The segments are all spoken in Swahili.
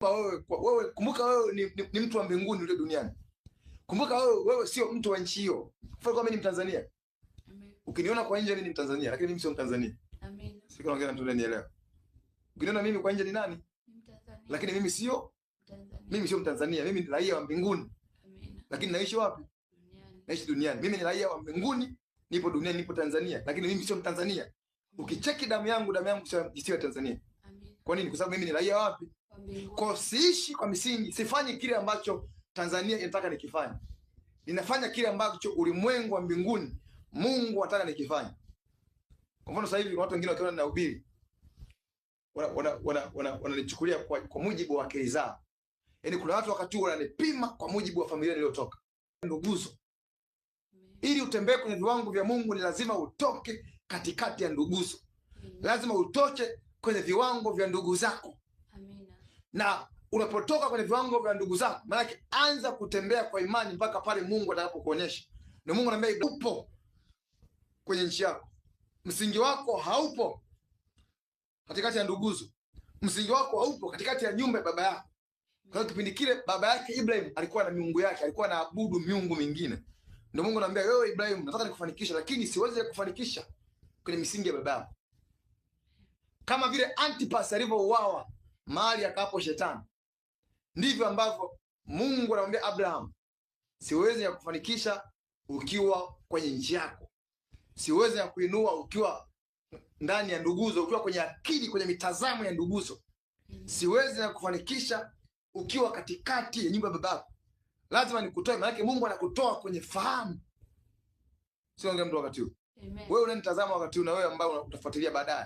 amekupa wewe. Kumbuka wewe ni mtu wa mbinguni ule duniani. Kumbuka wewe sio mtu wa nchi hiyo. Kwa mimi ni Mtanzania. Amen. Ukiniona kwa nje mimi ni Mtanzania, lakini mimi sio Mtanzania. Amen. Siko naongea na mtu ananielewa. Ukiniona mimi kwa nje ni nani? Mtanzania. Lakini mimi sio Mtanzania. Mimi sio Mtanzania, mimi ni raia wa mbinguni. Amen. Lakini naishi wapi? Duniani. Naishi duniani. Mimi ni raia wa mbinguni, nipo duniani, nipo Tanzania, lakini mimi sio Mtanzania. Ukicheki damu yangu sio Tanzania. Amen. Kwa nini? Kwa sababu mimi ni raia wapi? Wa mbinguni. Kwa siishi kwa misingi, sifanyi kile ambacho Tanzania inataka nikifanye. Ninafanya kile ambacho ulimwengu wa mbinguni Mungu anataka nikifanye. Kwa mfano sasa hivi watu wengine wakiona ninahubiri wananichukulia kwa mujibu wa akili zao. Yaani kuna watu wakati wananipima kwa mujibu wa familia niliyotoka. Nduguzo. Ili utembee kwenye viwango vya Mungu ni lazima utoke katikati ya nduguzo. Lazima utoke kwenye viwango vya ndugu zako. Amina. Na unapotoka kwenye viwango vya ndugu zako, maana anza kutembea kwa imani mpaka pale Mungu atakapokuonyesha. Na Mungu anambia upo kwenye nchi yako. Msingi wako haupo katikati ya nduguzo. Msingi wako haupo katikati ya nyumba ya baba yako. Kwa hiyo kipindi kile baba yake Ibrahim alikuwa na miungu yake, alikuwa anaabudu miungu mingine. Ndio Mungu anamwambia wewe Ibrahim, nataka nikufanikisha lakini siwezi kufanikisha kwenye misingi ya baba yako. Kama vile Antipas alivyouawa mahali akapo shetani, ndivyo ambavyo Mungu anamwambia Abraham, siwezi kufanikisha ukiwa kwenye nchi yako. Siwezi kuinua ukiwa ndani ya nduguzo, ukiwa kwenye akili, kwenye mitazamo ya nduguzo. Siwezi kufanikisha ukiwa katikati ya nyumba ya babako. Lazima nikutoe, maana Mungu anakutoa kwenye fahamu. Sio ngea mtu wakati huu. Amen. Wewe unanitazama wakati huu na wewe ambao utafuatilia baadaye.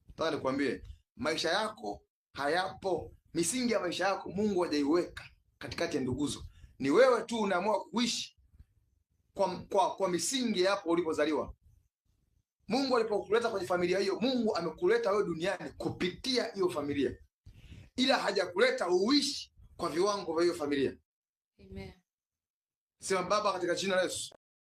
Nataka nikwambie, maisha yako hayapo, misingi ya maisha yako Mungu hajaiweka katikati ya nduguzo. Ni wewe tu unaamua kuishi kwa misingi hapo ulipozaliwa. Mungu alipokuleta kwenye familia hiyo, Mungu amekuleta wewe duniani kupitia hiyo familia. Ila hajakuleta uishi kwa viwango vya hiyo familia. Amen. Sema Baba, katika jina la Yesu,